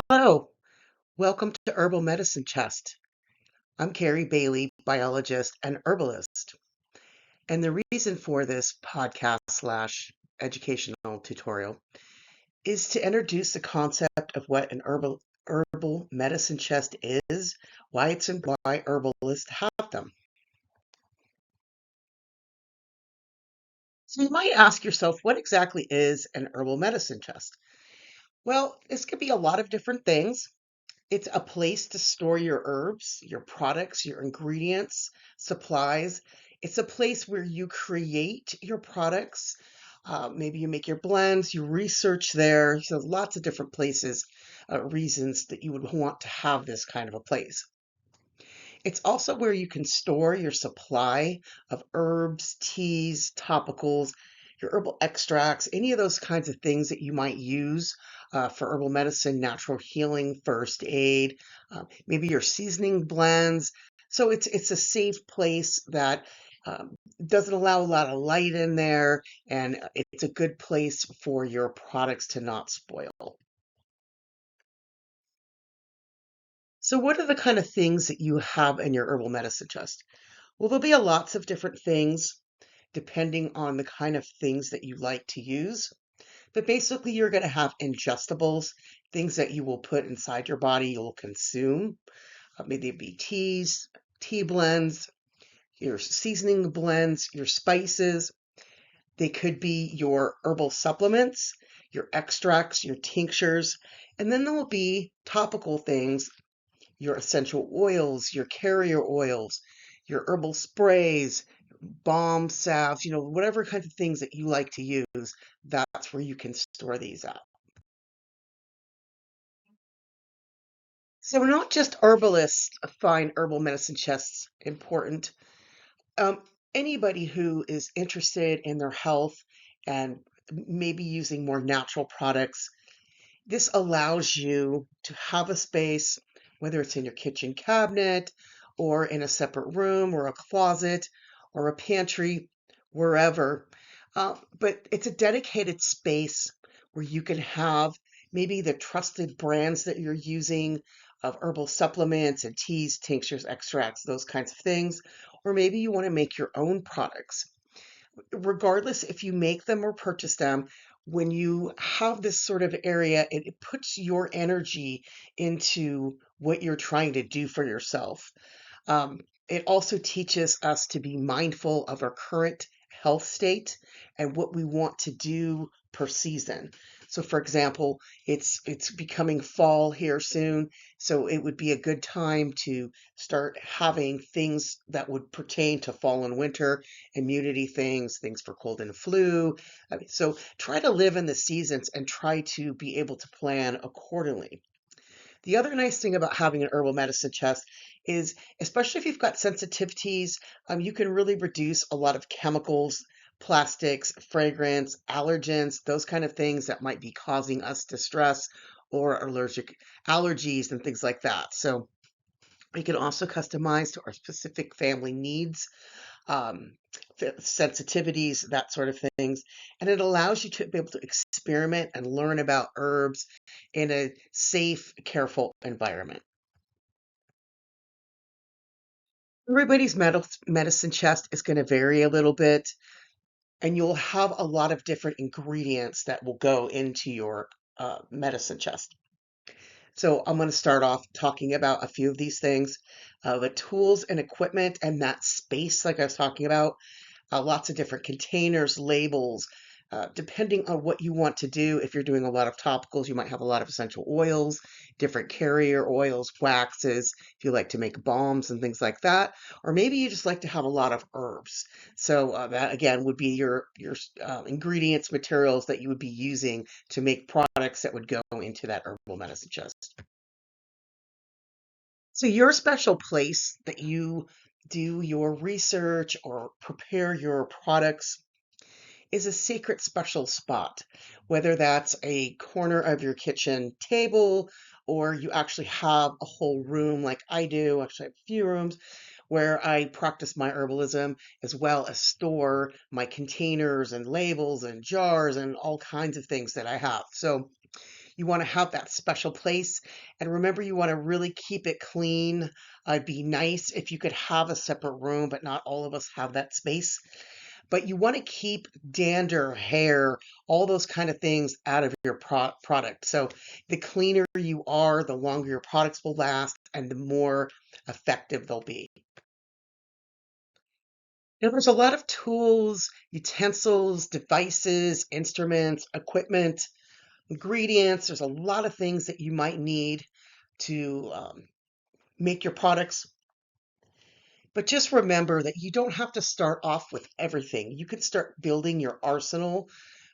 Hello, welcome to Herbal Medicine Chest. I'm Carrie Bailey, biologist and herbalist. And the reason for this podcast slash educational tutorial is to introduce the concept of what an herbal medicine chest is, why it's and why herbalists have them. So you might ask yourself, what exactly is an herbal medicine chest? Well, this could be a lot of different things. It's a place to store your herbs, your products, your ingredients, supplies. It's a place where you create your products. Maybe you make your blends, you research there. So lots of different places, reasons that you would want to have this kind of a place. It's also where you can store your supply of herbs, teas, topicals, your herbal extracts, any of those kinds of things that you might use for herbal medicine, natural healing, first aid, maybe your seasoning blends. So it's a safe place that doesn't allow a lot of light in there, and it's a good place for your products to not spoil. So, what are the kind of things that you have in your herbal medicine chest? Well, there'll be lots of different things depending on the kind of things that you like to use. But basically, you're going to have ingestibles, things that you will put inside your body, you'll consume. Maybe it be teas, tea blends, your seasoning blends, your spices. They could be your herbal supplements, your extracts, your tinctures. And then there will be topical things, your essential oils, your carrier oils, your herbal sprays, balm salves, whatever kinds of things that you like to use, that's where you can store these at. So not just herbalists find herbal medicine chests important. Um, Anybody who is interested in their health and maybe using more natural products, this allows you to have a space, whether it's in your kitchen cabinet or in a separate room or a closet or a pantry, wherever. But it's a dedicated space where you can have maybe the trusted brands that you're using of herbal supplements and teas, tinctures, extracts, those kinds of things. Or maybe you want to make your own products. Regardless if you make them or purchase them, when you have this sort of area, it puts your energy into what you're trying to do for yourself. It also teaches us to be mindful of our current health state and what we want to do per season. So, for example, it's becoming fall here soon, so it would be a good time to start having things that would pertain to fall and winter, immunity things, things for cold and flu. So try to live in the seasons and try to be able to plan accordingly. The other nice thing about having an herbal medicine chest is, especially if you've got sensitivities, you can really reduce a lot of chemicals, plastics, fragrance, allergens, those kind of things that might be causing us distress or allergic allergies and things like that. So we can also customize to our specific family needs, um, sensitivities, that sort of things. And it allows you to be able to experiment and learn about herbs in a safe, careful environment. Everybody's medicine chest is going to vary a little bit, and you'll have a lot of different ingredients that will go into your medicine chest. So I'm going to start off talking about a few of these things, the tools and equipment and that space, like I was talking about, lots of different containers, labels, depending on what you want to do. If you're doing a lot of topicals, you might have a lot of essential oils, different carrier oils, waxes, if you like to make balms and things like that. Or maybe you just like to have a lot of herbs. So that again would be your ingredients, materials that you would be using to make products that would go into that herbal medicine chest. So your special place that you do your research or prepare your products is a secret special spot, whether that's a corner of your kitchen table or you actually have a whole room like I do. Actually, I have a few rooms where I practice my herbalism as well as store my containers and labels and jars and all kinds of things that I have. So You want to have that special place. And remember, you want to really keep it clean. It'd be nice if you could have a separate room, but not all of us have that space. But you want to keep dander, hair, all those kind of things out of your product. So the cleaner you are, the longer your products will last and the more effective they'll be. Now, there's a lot of tools, utensils, devices, instruments, equipment, ingredients. There's a lot of things that you might need to make your products. But just remember that you don't have to start off with everything. You can start building your arsenal,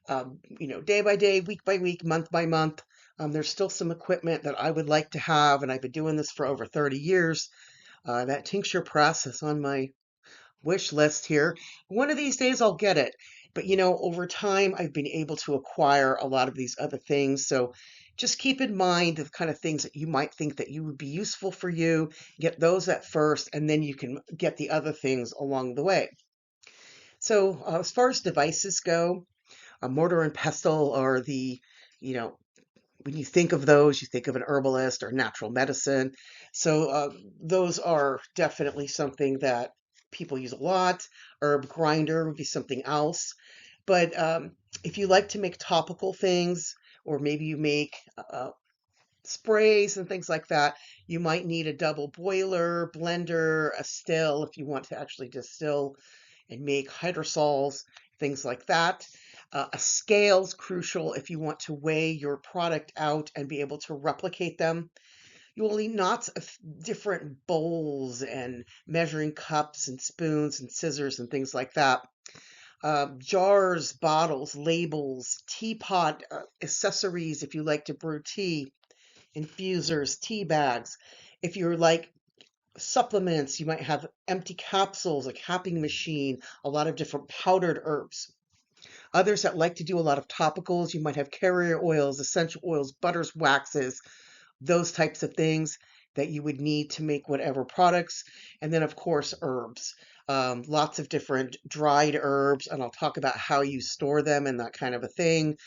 day by day, week by week, month by month. There's still some equipment that I would like to have, and I've been doing this for over 30 years. That tincture press is on my wish list here. One of these days I'll get it. But over time I've been able to acquire a lot of these other things. So just keep in mind the kind of things that you might think that you would be useful for you. Get those at first, and then you can get the other things along the way. So as far as devices go, a mortar and pestle are you know, when you think of those, you think of an herbalist or natural medicine. So those are definitely something that people use a lot. Herb grinder would be something else. But if you like to make topical things, or maybe you make sprays and things like that, you might need a double boiler, blender, a still if you want to actually distill and make hydrosols, things like that. A scale is crucial if you want to weigh your product out and be able to replicate them. You will need lots of different bowls and measuring cups and spoons and scissors and things like that. Jars, bottles, labels, teapot, accessories if you like to brew tea, infusers, tea bags. If you're like supplements, you might have empty capsules, a capping machine, a lot of different powdered herbs. Others that like to do a lot of topicals, you might have carrier oils, essential oils, butters, waxes, those types of things that you would need to make whatever products. And then, of course, herbs. Lots of different dried herbs, and I'll talk about how you store them and that kind of a thing.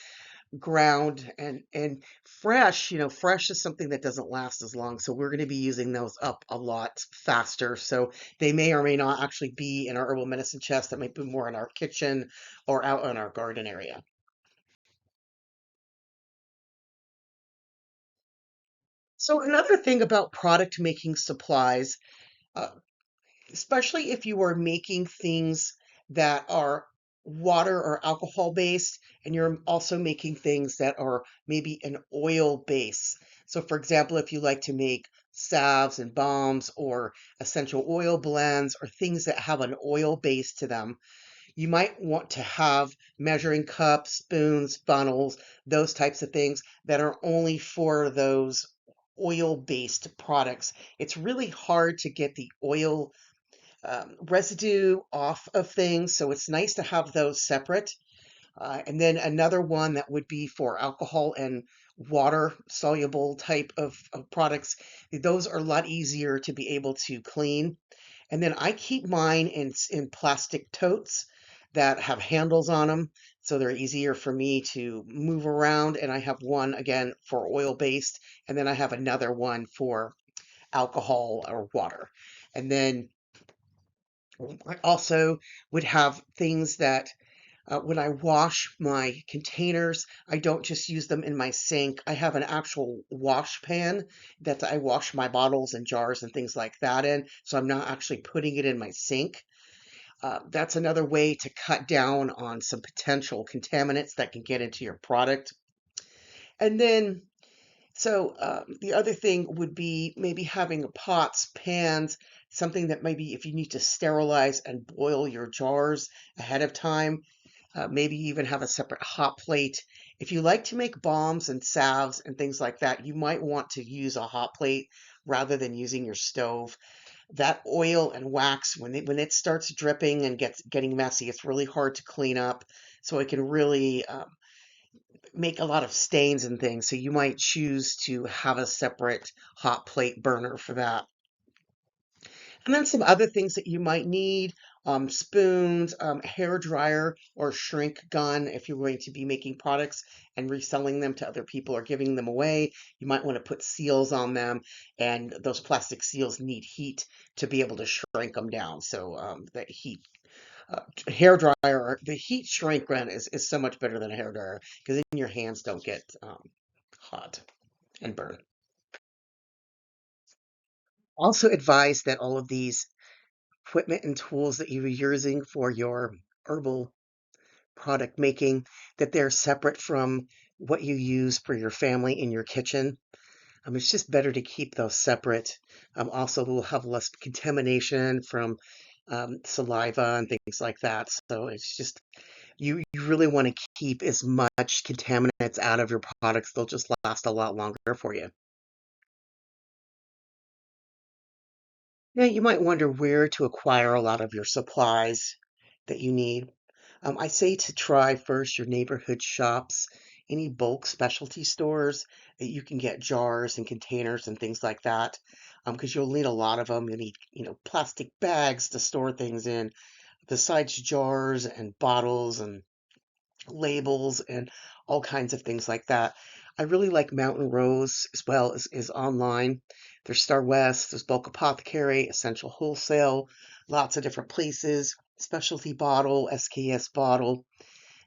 Ground and fresh, fresh is something that doesn't last as long, so we're going to be using those up a lot faster. So they may or may not actually be in our herbal medicine chest. That might be more in our kitchen or out in our garden area. So another thing about product making supplies, uh, especially if you are making things that are water or alcohol based, and you're also making things that are maybe an oil base. So, for example, if you like to make salves and balms or essential oil blends or things that have an oil base to them, you might want to have measuring cups, spoons, funnels, those types of things that are only for those oil based products. It's really hard to get the oil residue off of things. So it's nice to have those separate. And then another one that would be for alcohol and water soluble type of products. Those are a lot easier to be able to clean. And then I keep mine in plastic totes that have handles on them. So they're easier for me to move around. And I have one again for oil based, and then I have another one for alcohol or water. And then I also would have things that when I wash my containers, I don't just use them in my sink. I have an actual wash pan that I wash my bottles and jars and things like that in. So I'm not actually putting it in my sink. That's another way to cut down on some potential contaminants that can get into your product. And then the other thing would be maybe having pots, pans, something that maybe if you need to sterilize and boil your jars ahead of time, maybe even have a separate hot plate. If you like to make balms and salves and things like that, you might want to use a hot plate rather than using your stove. That oil and wax, when it starts dripping and getting messy, it's really hard to clean up. So it can really make a lot of stains and things. So you might choose to have a separate hot plate burner for that. And then some other things that you might need spoons, hair dryer or shrink gun if you're going to be making products and reselling them to other people or giving them away. You might want to put seals on them, and those plastic seals need heat to be able to shrink them down. So the heat hair dryer, the heat shrink gun is so much better than a hair dryer because then your hands don't get hot and burn. Also advise that all of these equipment and tools that you're using for your herbal product making, that they're separate from what you use for your family in your kitchen. It's just better to keep those separate. Also, we'll have less contamination from saliva and things like that. So it's just you really want to keep as much contaminants out of your products. They'll just last a lot longer for you. Now, you might wonder where to acquire a lot of your supplies that you need. I say to try first your neighborhood shops, any bulk specialty stores that you can get jars and containers and things like that, because you'll need a lot of them. You'll need, plastic bags to store things in, besides jars and bottles and labels and all kinds of things like that. I really like Mountain Rose as well as online. There's Star West, there's Bulk Apothecary, Essential Wholesale, lots of different places, Specialty Bottle, SKS Bottle,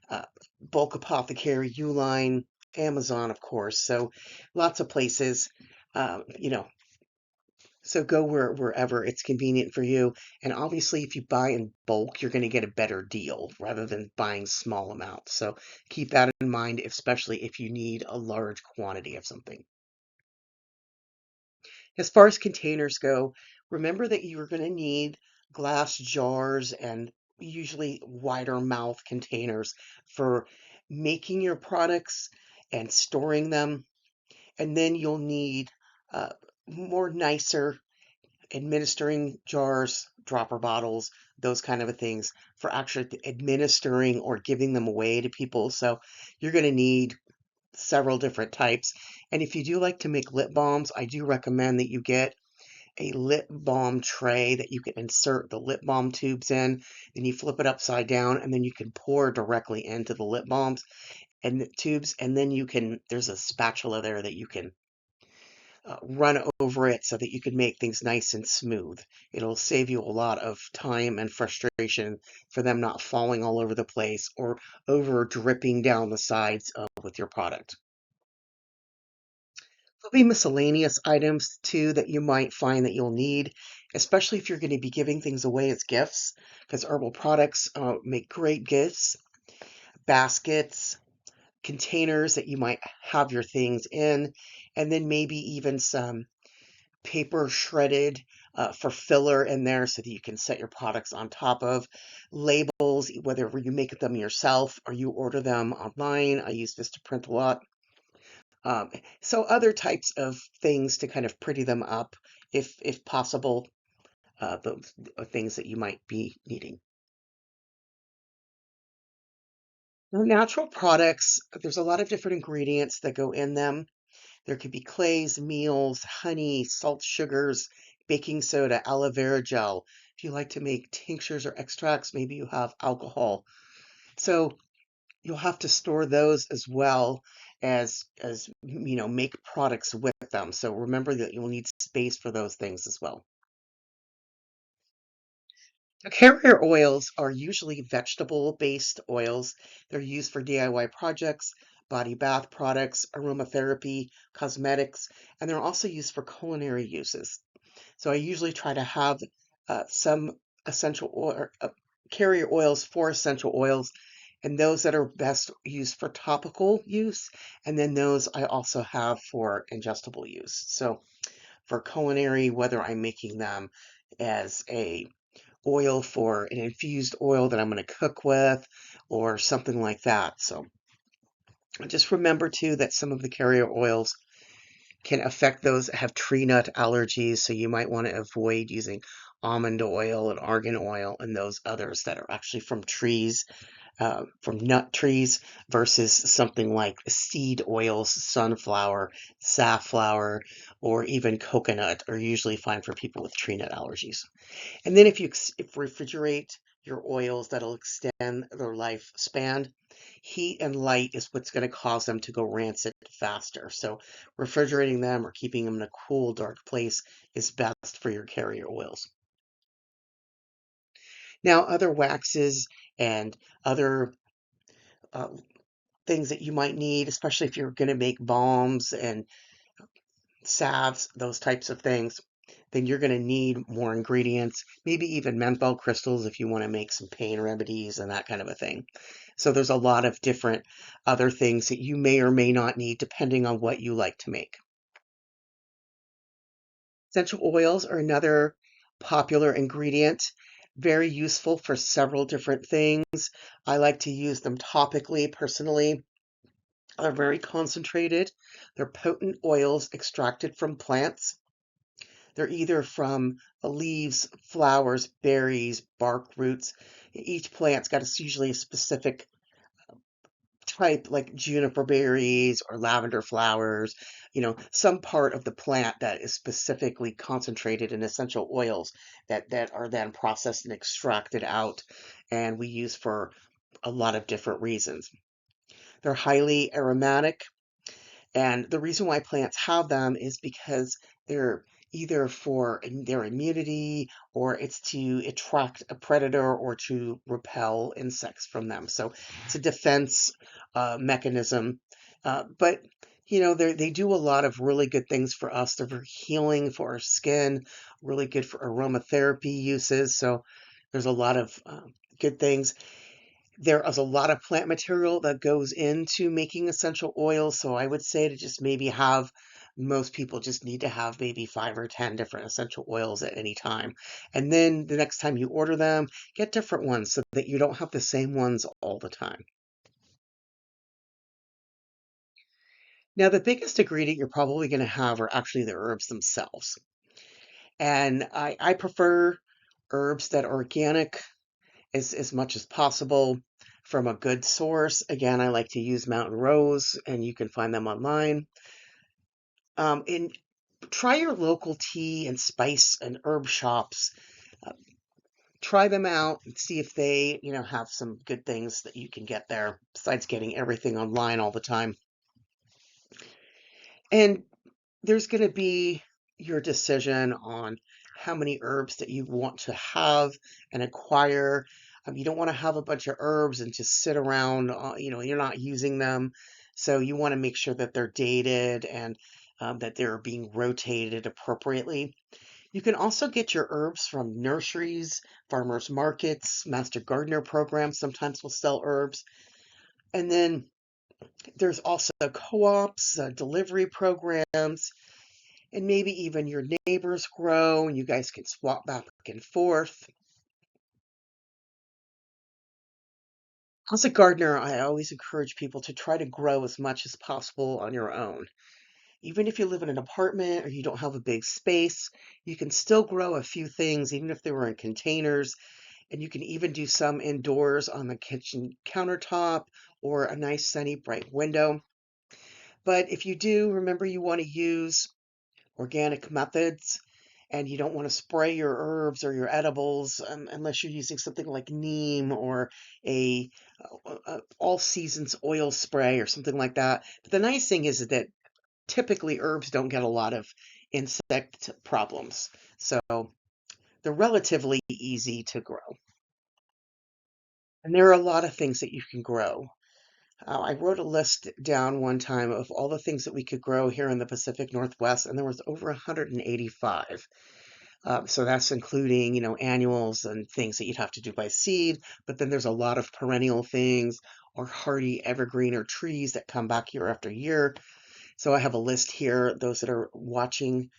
uh, Bulk Apothecary, Uline, Amazon, of course. So lots of places. You know, so go wherever it's convenient for you. And obviously, if you buy in bulk, you're going to get a better deal rather than buying small amounts. So keep that in mind, especially if you need a large quantity of something. As far as containers go, remember that you're going to need glass jars and usually wider mouth containers for making your products and storing them. And then you'll need uh, more nicer administering jars, dropper bottles, those kind of things for actually administering or giving them away to people. So you're going to need several different types. And if you do like to make lip balms, I do recommend that you get a lip balm tray that you can insert the lip balm tubes in. Then you flip it upside down and then you can pour directly into the lip balms and the tubes. And then there's a spatula there that you can run over it so that you can make things nice and smooth. It'll save you a lot of time and frustration for them not falling all over the place or over dripping down the sides with your product. There'll be miscellaneous items too that you might find that you'll need, especially if you're going to be giving things away as gifts, because herbal products make great gifts. Baskets, containers that you might have your things in, and then maybe even some paper shredded for filler in there so that you can set your products on top of. Labels, whether you make them yourself or you order them online. I use this to print a lot. Um, so other types of things to kind of pretty them up if possible, those are things that you might be needing. Now, natural products, there's a lot of different ingredients that go in them. There could be clays, meals, honey, salt, sugars, baking soda, aloe vera gel. If you like to make tinctures or extracts, maybe you have alcohol. So you'll have to store those as well as make products with them. So remember that you'll need space for those things as well. Now, carrier oils are usually vegetable-based oils. They're used for DIY projects, body bath products, aromatherapy, cosmetics, and they're also used for culinary uses. So I usually try to have some essential oil, carrier oils for essential oils, and those that are best used for topical use, and then those I also have for ingestible use. So for culinary, whether I'm making them as a oil for an infused oil that I'm going to cook with or something like that. So just remember too that some of the carrier oils can affect those that have tree nut allergies. So you might want to avoid using almond oil and argan oil and those others that are actually from trees, from nut trees versus something like seed oils, sunflower, safflower, or even coconut are usually fine for people with tree nut allergies. And then if you refrigerate your oils that'll extend their lifespan. Heat and light is what's going to cause them to go rancid faster. So refrigerating them or keeping them in a cool, dark place is best for your carrier oils. Now, other waxes and other uh, things that you might need, especially if you're going to make balms and salves, those types of things, then you're going to need more ingredients, maybe even menthol crystals if you want to make some pain remedies and that kind of a thing. So there's a lot of different other things that you may or may not need depending on what you like to make. Essential oils are another popular ingredient, very useful for several different things. I like to use them topically personally. They're very concentrated. They're potent oils extracted from plants. They're either from leaves, flowers, berries, bark, roots. Each plant's got usually a specific type, like juniper berries or lavender flowers, some part of the plant that is specifically concentrated in essential oils that are then processed and extracted out, and we use for a lot of different reasons. They're highly aromatic. And the reason why plants have them is because they're either for their immunity or it's to attract a predator or to repel insects from them. So it's a defense mechanism. But they do a lot of really good things for us. They're very healing for our skin, really good for aromatherapy uses. So there's a lot of good things. There is a lot of plant material that goes into making essential oils, so I would say to just maybe have most people just need to have maybe 5 or 10 different essential oils at any time. And then the next time you order them, get different ones so that you don't have the same ones all the time. Now, the biggest ingredient you're probably going to have are actually the herbs themselves. And I prefer herbs that are organic, as much as possible from a good source. Again, I like to use Mountain Rose, and you can find them online. And try your local tea and spice and herb shops. Uh, Try them out and see if they, have some good things that you can get there besides getting everything online all the time. And there's going to be your decision on how many herbs that you want to have and acquire. You don't want to have a bunch of herbs and just sit around, you're not using them. So you want to make sure that they're dated and that they're being rotated appropriately. You can also get your herbs from nurseries, farmers markets, master gardener programs sometimes will sell herbs. And then there's also co-ops, delivery programs, and maybe even your neighbors grow and you guys can swap back and forth. As a gardener, I always encourage people to try to grow as much as possible on your own. Even if you live in an apartment or you don't have a big space, you can still grow a few things, even if they were in containers. And you can even do some indoors on the kitchen countertop or a nice sunny bright window. But if you do, remember you want to use organic methods, and you don't want to spray your herbs or your edibles unless you're using something like neem or a all seasons oil spray or something like that. But the nice thing is that typically herbs don't get a lot of insect problems, so they're relatively easy to grow. And there are a lot of things that you can grow. I wrote a list down one time of all the things that we could grow here in the Pacific Northwest, and there was over 185. So that's including, annuals and things that you'd have to do by seed, but then there's a lot of perennial things or hardy evergreen or trees that come back year after year. So I have a list here, those that are watching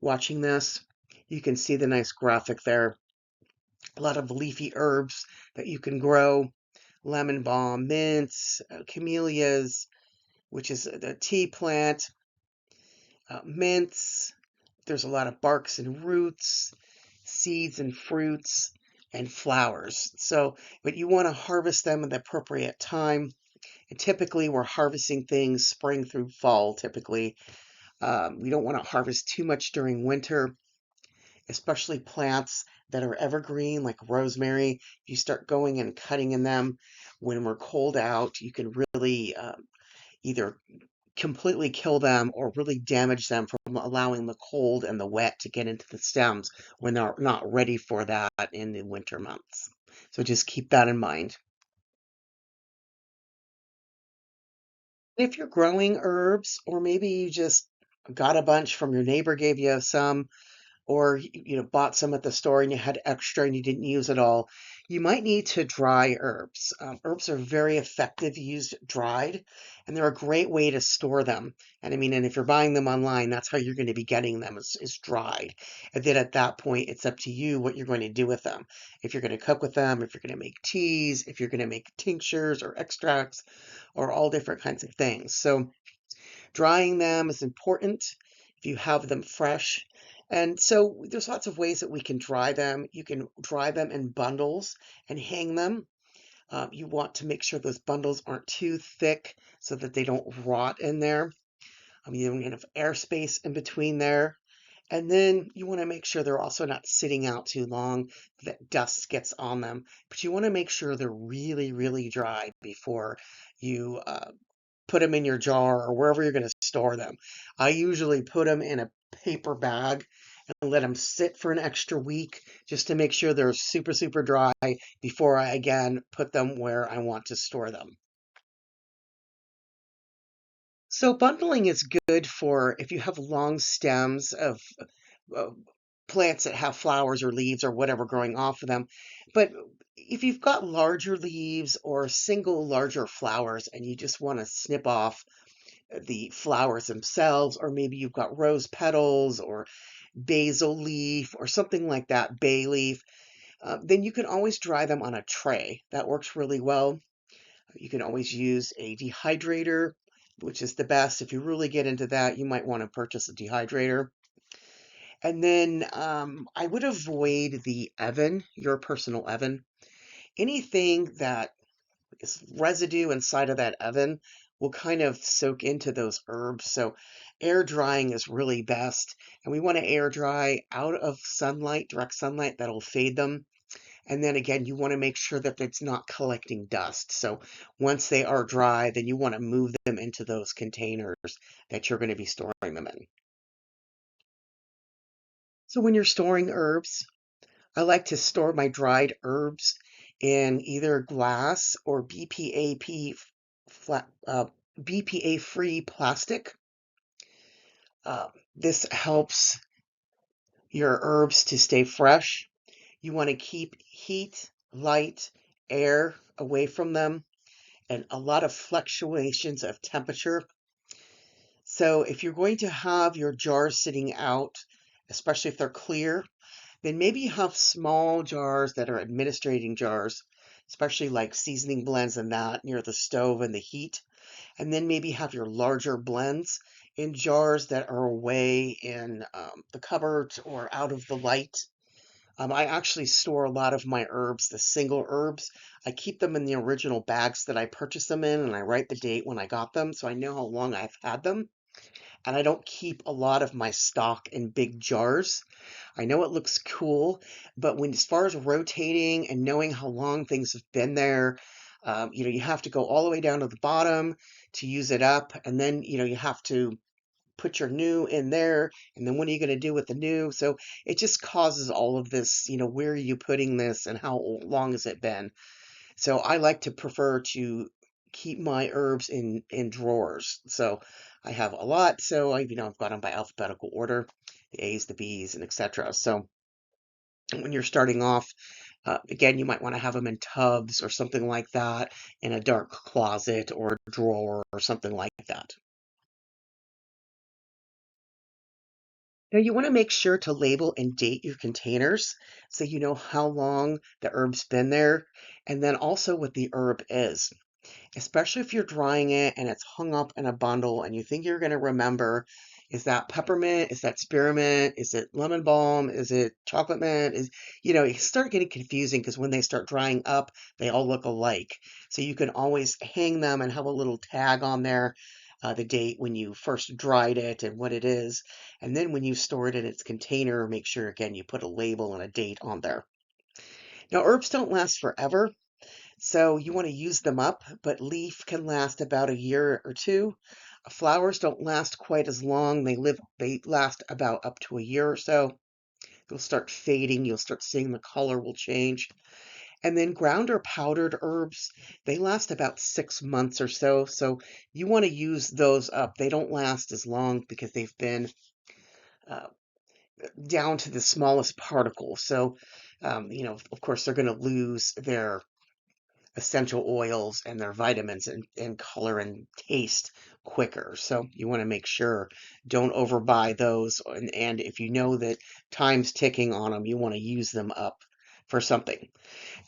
this. You can see the nice graphic there. A lot of leafy herbs that you can grow, lemon balm, mints, camellias, which is the tea plant, mints. There's a lot of barks and roots, seeds and fruits, and flowers. So, but you want to harvest them at the appropriate time. And typically, we're harvesting things spring through fall, typically. We don't want to harvest too much during winter. especially plants that are evergreen, like rosemary. If you start going and cutting in them when we're cold out, you can really either completely kill them or really damage them from allowing the cold and the wet to get into the stems when they're not ready for that in the winter months. So just keep that in mind. If you're growing herbs, or maybe you just got a bunch from your neighbor, gave you some, or bought some at the store and you had extra and you didn't use it all, you might need to dry herbs. Herbs are very effective used dried, and they're a great way to store them. And I mean, and if you're buying them online, that's how you're going to be getting them is dried. And then at that point, it's up to you what you're going to do with them. If you're going to cook with them, if you're going to make teas, if you're going to make tinctures or extracts, or all different kinds of things. So drying them is important if you have them fresh. And so there's lots of ways that we can dry them. You can dry them in bundles and hang them. You want to make sure those bundles aren't too thick so that they don't rot in there. You don't have airspace in between there. And then you want to make sure they're also not sitting out too long that dust gets on them. But you want to make sure they're really, really dry before you put them in your jar or wherever you're going to store them. I usually put them in a paper bag and let them sit for an extra week just to make sure they're super, super dry before I again put them where I want to store them. So bundling is good for if you have long stems of uh, plants that have flowers or leaves or whatever growing off of them. But if you've got larger leaves or single larger flowers and you just want to snip off the flowers themselves, or maybe you've got rose petals or basil leaf or something like that, bay leaf, then you can always dry them on a tray. That works really well. You can always use a dehydrator, which is the best. If you really get into that, you might want to purchase a dehydrator. And then I would avoid the oven, your personal oven. Anything that is residue inside of that oven will kind of soak into those herbs. So air drying is really best. And we want to air dry out of sunlight, direct sunlight that'll fade them. And then again, you want to make sure that it's not collecting dust. So once they are dry, then you want to move them into those containers that you're going to be storing them in. So when you're storing herbs, I like to store my dried herbs in either glass or flat, BPA-free plastic. This helps your herbs to stay fresh. You want to keep heat, light, air away from them, and a lot of fluctuations of temperature. So if you're going to have your jars sitting out, especially if they're clear, then maybe you have small jars that are administrating jars, especially like seasoning blends and that near the stove and the heat. And then maybe have your larger blends in jars that are away in the cupboard or out of the light. I actually store a lot of my herbs, the single herbs. I keep them in the original bags that I purchased them in, and I write the date when I got them so I know how long I've had them. And I don't keep a lot of my stock in big jars. I know it looks cool, but when as far as rotating and knowing how long things have been there, you have to go all the way down to the bottom to use it up, and then you have to put your new in there, and then what are you going to do with the new? So it just causes all of this, where are you putting this and how long has it been? So I like to prefer to keep my herbs in drawers. So I have a lot. So I've got them by alphabetical order, the A's, the B's, and etc. So when you're starting off, again, you might want to have them in tubs or something like that in a dark closet or a drawer or something like that. Now you want to make sure to label and date your containers so you know how long the herb's been there, and then also what the herb is, especially if you're drying it and it's hung up in a bundle and you think you're going to remember, is that peppermint? Is that spearmint? Is it lemon balm? Is it chocolate mint? You start getting confusing because when they start drying up, they all look alike. So you can always hang them and have a little tag on there the date when you first dried it and what it is. And then when you store it in its container, make sure again you put a label and a date on there. Now, herbs don't last forever, so you want to use them up, but leaf can last about a year or two. Flowers don't last quite as long. They last about up to a year or so. They'll start fading. You'll start seeing the color will change. And then ground or powdered herbs, they last about 6 months or so. So you want to use those up. They don't last as long because they've been uh, down to the smallest particle. So, of course, they're going to lose their essential oils and their vitamins and color and taste quicker. So you want to make sure don't overbuy those. And if you know that time's ticking on them, you want to use them up for something.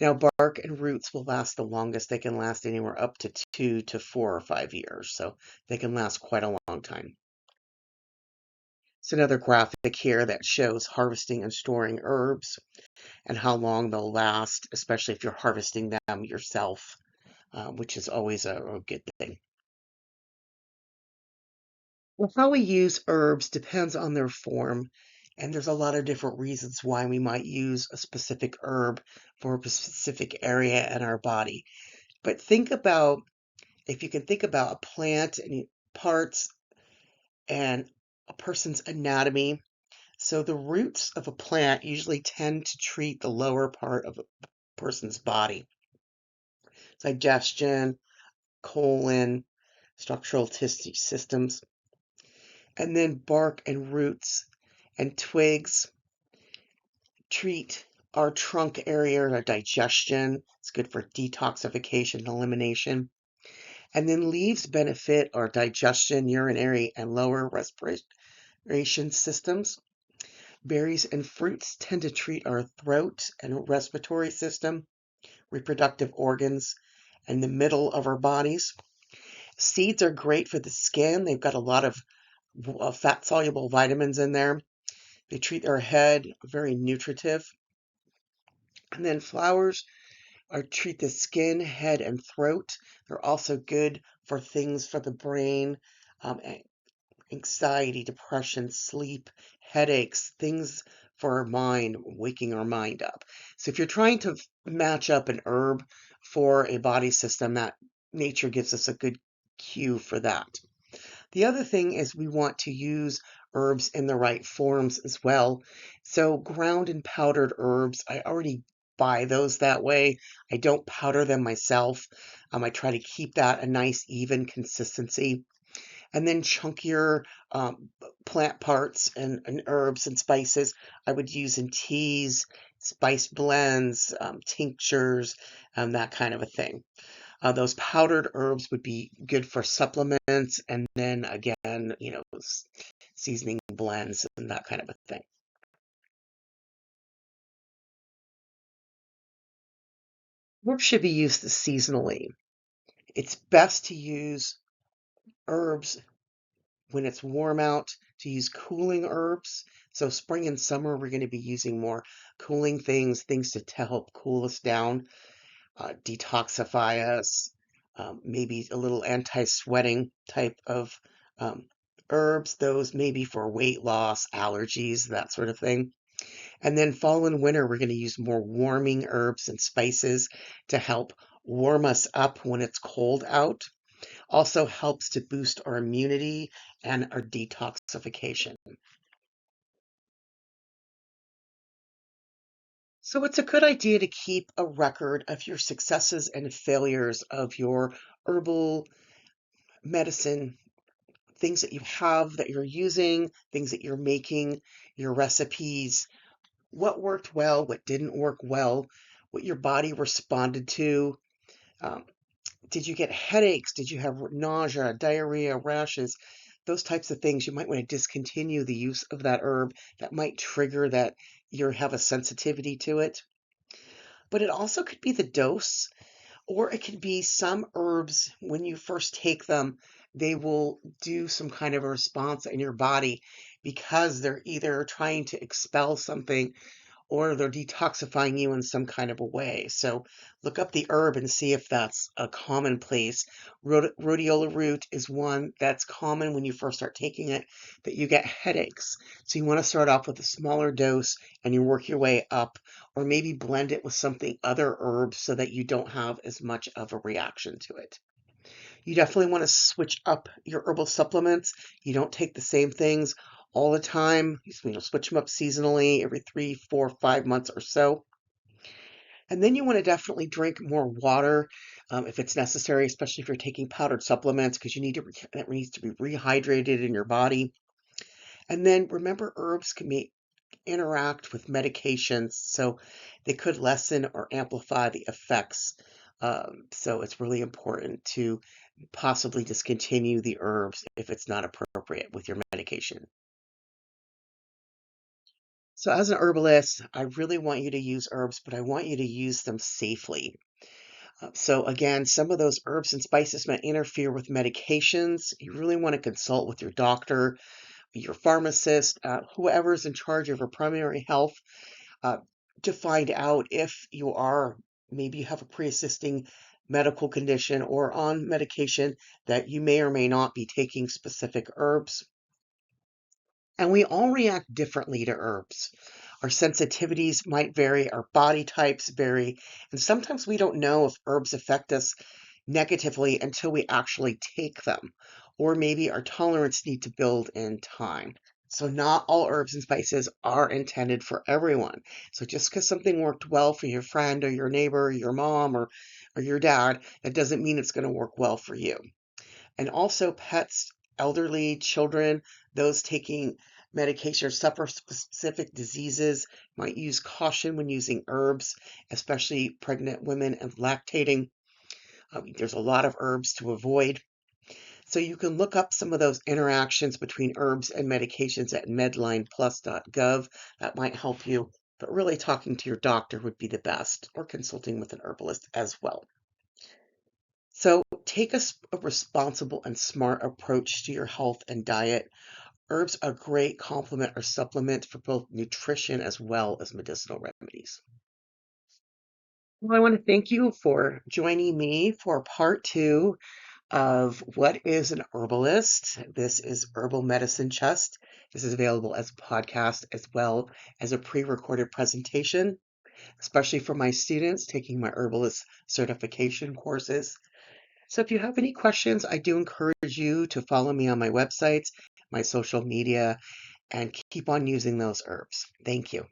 Now, bark and roots will last the longest. They can last anywhere up to 2 to 4 or 5 years. So they can last quite a long time. It's another graphic here that shows harvesting and storing herbs and how long they'll last, especially if you're harvesting them yourself, which is always a good thing. Well, how we use herbs depends on their form, and there's a lot of different reasons why we might use a specific herb for a specific area in our body. But think about if you can think about a plant and parts and a person's anatomy. So the roots of a plant usually tend to treat the lower part of a person's body, digestion, colon, structural tissue systems, and then bark and roots and twigs treat our trunk area, our digestion. It's good for detoxification and elimination. And then leaves benefit our digestion, urinary, and lower respiration systems. Berries and fruits tend to treat our throat and respiratory system, reproductive organs, and the middle of our bodies. Seeds are great for the skin. They've got a lot of fat-soluble vitamins in there. They treat our head, very nutritive. And then flowers treat the skin, head, and throat. They're also good for things for the brain, anxiety, depression, sleep, headaches, things for our mind, waking our mind up. So if you're trying to match up an herb for a body system, that nature gives us a good cue for that. The other thing is we want to use herbs in the right forms as well. So ground and powdered herbs, I already buy those that way. I don't powder them myself. I try to keep that a nice even consistency. And then chunkier plant parts and herbs and spices I would use in teas, spice blends, tinctures, that kind of a thing. Those powdered herbs would be good for supplements, and then again, seasoning blends and that kind of a thing. Herbs should be used seasonally. It's best to use herbs when it's warm out, to use cooling herbs. So spring and summer, we're going to be using more cooling things to help cool us down, detoxify us, maybe a little anti-sweating type of um, herbs, those maybe for weight loss, allergies, that sort of thing. And then fall and winter, we're going to use more warming herbs and spices to help warm us up when it's cold out. Also helps to boost our immunity and our detoxification. So it's a good idea to keep a record of your successes and failures of your herbal medicine, things that you have that you're using, things that you're making, your recipes, what worked well, what didn't work well, what your body responded to. Um, did you get headaches? Did you have nausea, diarrhea, rashes? Those types of things, you might want to discontinue the use of that herb. That might trigger that you have a sensitivity to it. But it also could be the dose, or it could be some herbs, when you first take them, they will do some kind of a response in your body because they're either trying to expel something or they're detoxifying you in some kind of a way. So look up the herb and see if that's a commonplace. Rhodiola root is one that's common when you first start taking it, that you get headaches. So you want to start off with a smaller dose and you work your way up, or maybe blend it with something other herbs so that you don't have as much of a reaction to it. You definitely want to switch up your herbal supplements. You don't take the same things all the time. Switch them up seasonally every 3, 4, 5 months or so. And then you want to definitely drink more water if it's necessary, especially if you're taking powdered supplements, because that needs to be rehydrated in your body. And then remember, herbs can interact with medications, so they could lessen or amplify the effects. So it's really important to possibly discontinue the herbs if it's not appropriate with your medication. So as an herbalist, I really want you to use herbs, but I want you to use them safely. So again, some of those herbs and spices might interfere with medications. You really want to consult with your doctor, your pharmacist, whoever's in charge of your primary health, uh, to find out if maybe you have a pre-existing medical condition or on medication that you may or may not be taking specific herbs. And we all react differently to herbs. Our sensitivities might vary, our body types vary, and sometimes we don't know if herbs affect us negatively until we actually take them, or maybe our tolerance need to build in time. So not all herbs and spices are intended for everyone. So just because something worked well for your friend or your neighbor, or your mom or your dad, that doesn't mean it's going to work well for you. And also pets, elderly, children, those taking medication or suffer specific diseases might use caution when using herbs, especially pregnant women and lactating. There's a lot of herbs to avoid. So you can look up some of those interactions between herbs and medications at medlineplus.gov. That might help you, but really talking to your doctor would be the best, or consulting with an herbalist as well. So take a responsible and smart approach to your health and diet. Herbs are a great complement or supplement for both nutrition as well as medicinal remedies. Well, I want to thank you for joining me for part 2 of What is an Herbalist? This is Herbal Medicine Chest. This is available as a podcast as well as a pre-recorded presentation, especially for my students taking my herbalist certification courses. So if you have any questions, I do encourage you to follow me on my websites, my social media, and keep on using those herbs. Thank you.